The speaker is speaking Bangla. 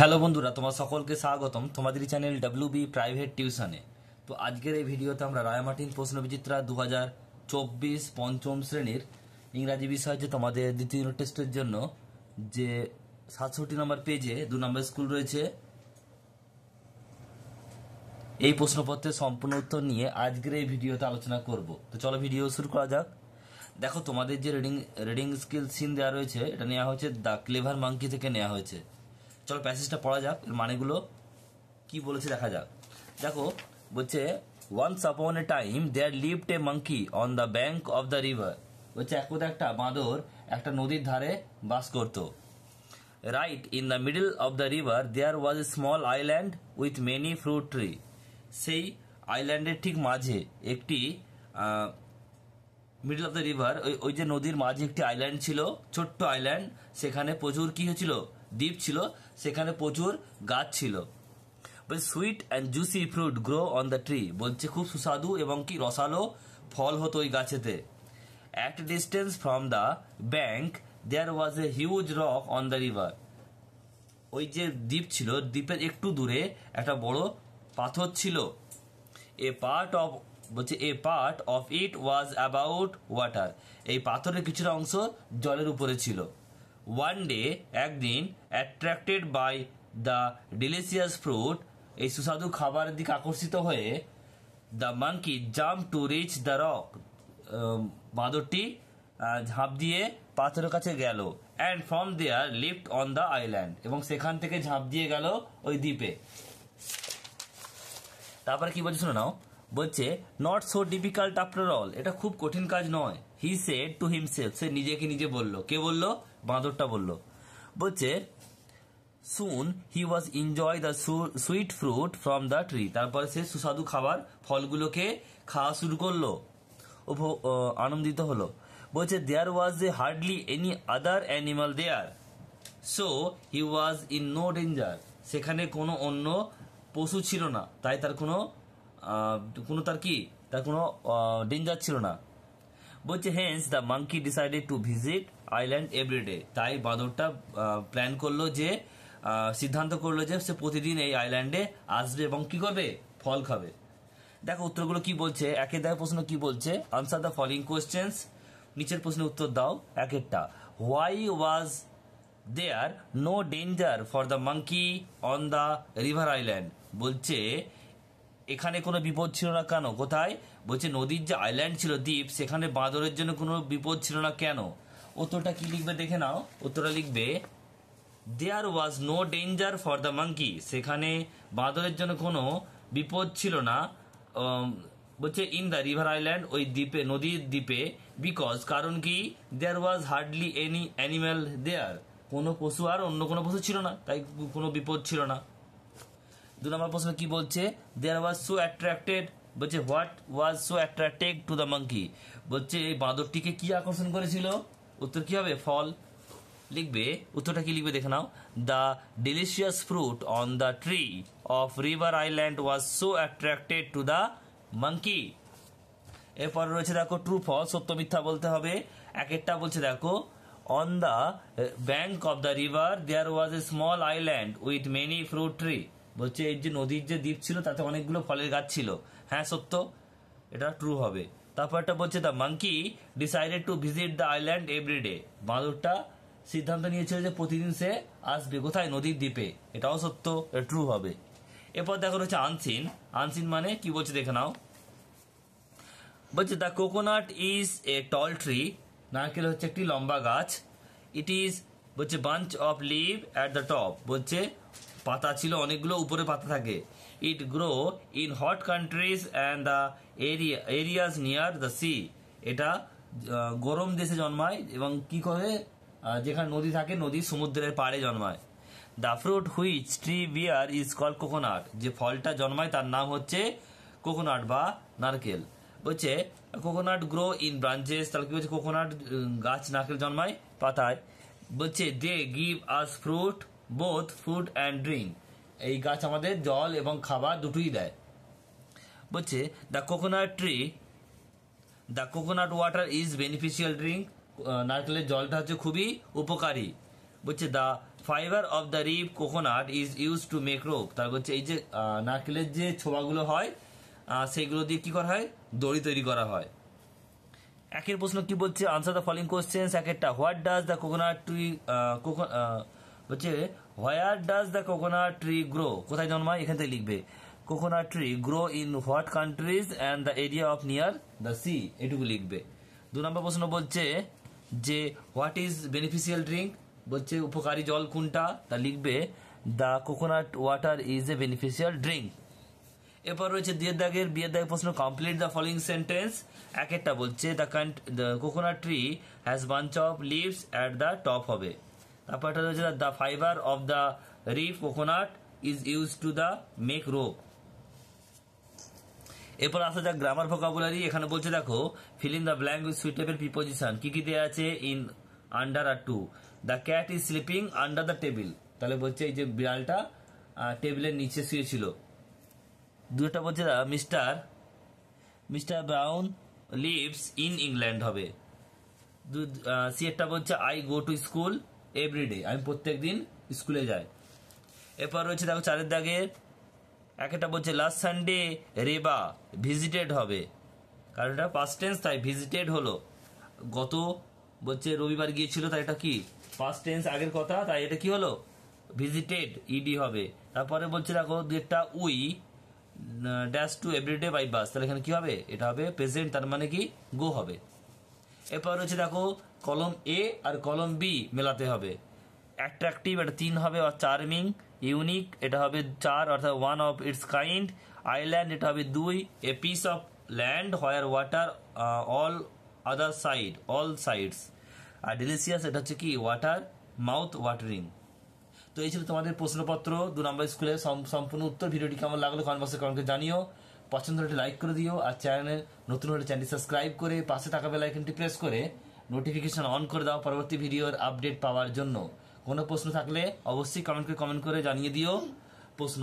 হ্যালো বন্ধুরা, তোমার সকলকে স্বাগতম তোমাদের চ্যানেল ডব্লিউবি প্রাইভেট টিউশনে। তো আজকের এই ভিডিওতে আমরা রায়মার্টিন প্রশ্নবিচিত্রা 2024 পঞ্চম শ্রেণীর ইংরাজি বিষয় যে তোমাদের দ্বিতীয় ইউনিট টেস্টের জন্য যে 67 নম্বর পেজে 2 নম্বর স্কুল রয়েছে, এই প্রশ্নপত্রের সম্পূর্ণ উত্তর নিয়ে আজকের এই ভিডিওতে আলোচনা করব। তো চলো ভিডিও শুরু করা যাক। দেখো, তোমাদের যে রিডিং স্কিল সিন দেওয়া রয়েছে, এটা নেওয়া হয়েছে দ্য ক্লেভার মাঙ্কি থেকে নেওয়া হয়েছে। চলো প্যাসেজটা পড়া যাক, এর মানেগুলো কি বলেছে দেখা যাক। দেখো, বলছে once upon a time there lived a monkey on the bank of the river. বলছে একদা একটা বাঁদর একটা নদীর ধারে বাস করত। Right in the middle of the river there was a small island with many fruit tree. সেই আইল্যান্ডের ঠিক মাঝে একটি মিডল অফ দ্য রিভার, ওই যে নদীর মাঝে একটি আইল্যান্ড ছিল, ছোট্ট আইল্যান্ড। সেখানে প্রচুর কি হয়েছিল, দ্বীপ ছিল, সেখানে প্রচুর গাছ ছিল। Sweet and juicy fruit grow on the tree. বলছে খুব সুস্বাদু এবং কি রসালো ফল হতো ওই গাছেতে। At distance from the bank there was a huge rock on the river. ওই যে দ্বীপ ছিল, দ্বীপের একটু দূরে একটা বড় পাথর ছিল। A part of it was about water. এই পাথরের কিছুটা অংশ জলের উপরে ছিল। ওয়ান ডে, একদিন, attracted by the delicious fruit, এই সুস্বাদু খাবারের দিকে আকর্ষিত হয়ে, the monkey jump to reach the rock, বাঁদরটি ঝাঁপ দিয়ে পাথরের কাছে গেল। And from there lift on the island, এবং সেখান থেকে ঝাঁপ দিয়ে গেল ওই দ্বীপে। তারপরে কি বলছে শুনে নাও। বলছে not so difficult after all, এটা খুব কঠিন কাজ নয়। হি সেড টু হিমসেলফ, সে নিজেকে নিজে বলল। কে বলল? বাঁদরটা বলল। বলছে soon he was enjoy the sweet fruit from the tree. তারপরে সে সুস্বাদু খাবার ফলগুলোকে খাওয়া শুরু করলো, আনন্দিত হলো। বলছে there was a hardly any other animal there, so he was in no danger. সেখানে কোনো অন্য পশু ছিল না, তাই তার কোনো ডেঞ্জার ছিল না। বলছে hence the monkey decided to visit island everyday. তাই বাঁদরটা সিদ্ধান্ত করলো যে সে প্রতিদিন এই আইল্যান্ডে আসবে এবং কি করবে, ফল খাবে। দেখো উত্তরগুলো কি বলছে। একের দেখো প্রশ্ন কি বলছে, আনসার দ্য ফলোইং কোয়েশ্চেন্স। নিচের প্রশ্নের উত্তর দাও এক একটা। Why was there no danger for the monkey on the river island. বলছে এখানে কোনো বিপদ ছিল না কেন? কোথায়? বলছে নদীর যে আইল্যান্ড ছিল, দ্বীপ, সেখানে বাঁদরের জন্য কোনো বিপদ ছিল না কেন? উত্তরটা কি লিখবে দেখে নাও। উত্তরটা লিখবে there was no danger for the monkey. সেখানে বাঁদরের জন্য কোনো বিপদ ছিল না। বলছে ইন দ্য রিভার আইল্যান্ড, ওই দ্বীপে, নদীর দ্বীপে। বিকজ, কারণ কি, দেয়ার ওয়াজ হার্ডলি এনি অ্যানিম্যাল দেয়ার। কোনো পশু আর অন্য কোনো পশু ছিল না, তাই কোনো বিপদ ছিল না। 2 নম্বর প্রশ্ন কি বলছে, দেয়ার ওয়াজ সো অ্যাট্রাক্টেড। বলছে what was so attracted to the monkey. বলছে এই বাঁদরটিকে কি আকর্ষণ করেছিল? উত্তর কি হবে? ফল লিখবে। উত্তরটা কি লিখবে দেখে নাও। The delicious fruit on the tree of river island was so attracted to the monkey. এরপর রয়েছে দেখো ট্রু ফল, সত্য মিথ্যা বলতে হবে। এক একটা বলছে দেখো, on the bank of the river there was a small island with many fruit tree. বলছে এই যে নদীর যে দ্বীপ ছিল, তাতে অনেকগুলো ফলের গাছ ছিল। হ্যাঁ সত্য, এটা ট্রু হবে। তারপর একটা বলছে the monkey decided to visit the island everyday. বাঁদরটা সিদ্ধান্ত নিয়েছিল যে প্রতিদিন সে আসবে কোথায়, নদীর দ্বীপে। এটাও সত্য, এটা ট্রু হবে। এরপর দেখো রয়েছে আনসিন। আনসিন মানে কি বলছে দেখে নাও। বলছে the coconut is a tall tree. নারকেল হচ্ছে একটি লম্বা গাছ। ইট ইজ, বলছে bunch of leave at the top. বলছে পাতা ছিল অনেকগুলো, উপরে পাতা থাকে। It grow in hot countries and the areas near the sea. এটা গরম দেশে জন্মায় এবং কি করে, যেখানে নদী থাকে, নদী সমুদ্রের পাড়ে জন্মায়। The fruit which tree bear is call coconut. যে ফলটা জন্মায় তার নাম হচ্ছে কোকোনাট বা নারকেল। বলছে কোকোনাট গ্রো ইন ব্রাঞ্চেস। তাহলে কি বলছে, কোকোনাট গাছ, নারকেল জন্মায় পাতায়। বলছে they give us fruit, both food and drink. এই গাছ আমাদের জল এবং খাবার দুটোই দেয়। বলছে the coconut water is beneficial drink. নারকেলের জলটা হচ্ছে খুবই উপকারী। বলছে the fibre of the ripe coconut is use to make rope. তার বলছে এই যে নারকেলের যে ছোবাগুলো হয় সেইগুলো দিয়ে কি করা হয়, দড়ি তৈরি করা হয়। একের প্রশ্ন কি বলছে, আনসার দ্য ফলোইং কোশ্চেন্স। একেরটা, what does the coconut tree বলছে where does the coconut tree grow, কোথায় জন্মায়, এখান থেকে লিখবে। Coconut tree grow in what countries and the area of near the sea, এটুকু লিখবে। 2 নম্বর প্রশ্ন বলছে যে হোয়াট ইজ বেনিফিশিয়াল ড্রিঙ্ক, বলছে উপকারী জল কোনটা, তা লিখবে the coconut water is a beneficial drink. এরপর রয়েছে বিয়ের দাগের প্রশ্ন, কমপ্লিট দ্য ফলোইং সেন্টেন্স। একটা বলছে the coconut tree has bunch of leaves at the top হবে। তারপরটা রয়েছে the fibre of the ripe coconut is use to the make rope. এরপর আসা যাক গ্রামার ভোকাবুলারি। এখানে বলছে দেখো fill in the blank with suitable preposition. কি কি দেওয়া আছে, ইন, আন্ডার আর to. The cat is sleeping under the table, তাহলে বলছে এই যে বিড়ালটা টেবিলের নিচে শুয়েছিল। 2টা বলছে mister Brown lives in England হবে। সি একটা বলছে I go to school everyday, আমি প্রত্যেক দিন স্কুলে যাই। এরপর রয়েছে দেখো 4 দাগে একটা বলছে লাস্ট সানডে রেবা ভিজিটেড হবে, কারণ এটা পাস্ট টেন্স তাই ভিজিটেড হলো। গত বলছে রবিবার গিয়েছিল, তাই এটা কি পাস্ট টেন্স আগের কথা, তাই এটা কি হলো ভিজিটেড, ইডি হবে। তারপরে বলছে দেখো 2টা we dash to everyday by bus, তাহলে এখানে কি হবে, এটা হবে প্রেজেন্ট, তার মানে কি গো হবে। এরপর রয়েছে দেখো কলম এ আর কলম বি মেলাতে হবে। অ্যাট্রাকটিভ এটা 3 হবে, আর চার্মিং। ইউনিক এটা হবে 4 অর্থাৎ 1 অফ ইটস কাইন্ড। আইল্যান্ড এটা হবে 2। A piece of land where water all other side, all sides. আর ডিলিশিয়াস এটা হচ্ছে কি ওয়াটার, মাউথ ওয়াটারিং। তো এই ছিল তোমাদের প্রশ্নপত্র 2 নম্বর স্কুলের সম্পূর্ণ উত্তর। ভিডিওটি কেমন লাগলো কমেন্ট বক্সে কমেন্টে জানিও। পছন্দ হলে লাইক করে দিও, আর চ্যানেল নতুন হলে চ্যানেলটি সাবস্ক্রাইব করে পাশে থাকা বেল আইকনটি প্রেস করে নোটিফিকেশন অন করে দাও পরবর্তী ভিডিওর আপডেট পাওয়ার জন্য। কোনো প্রশ্ন থাকলে অবশ্যই কমেন্ট করে জানিয়ে দিও প্রশ্ন।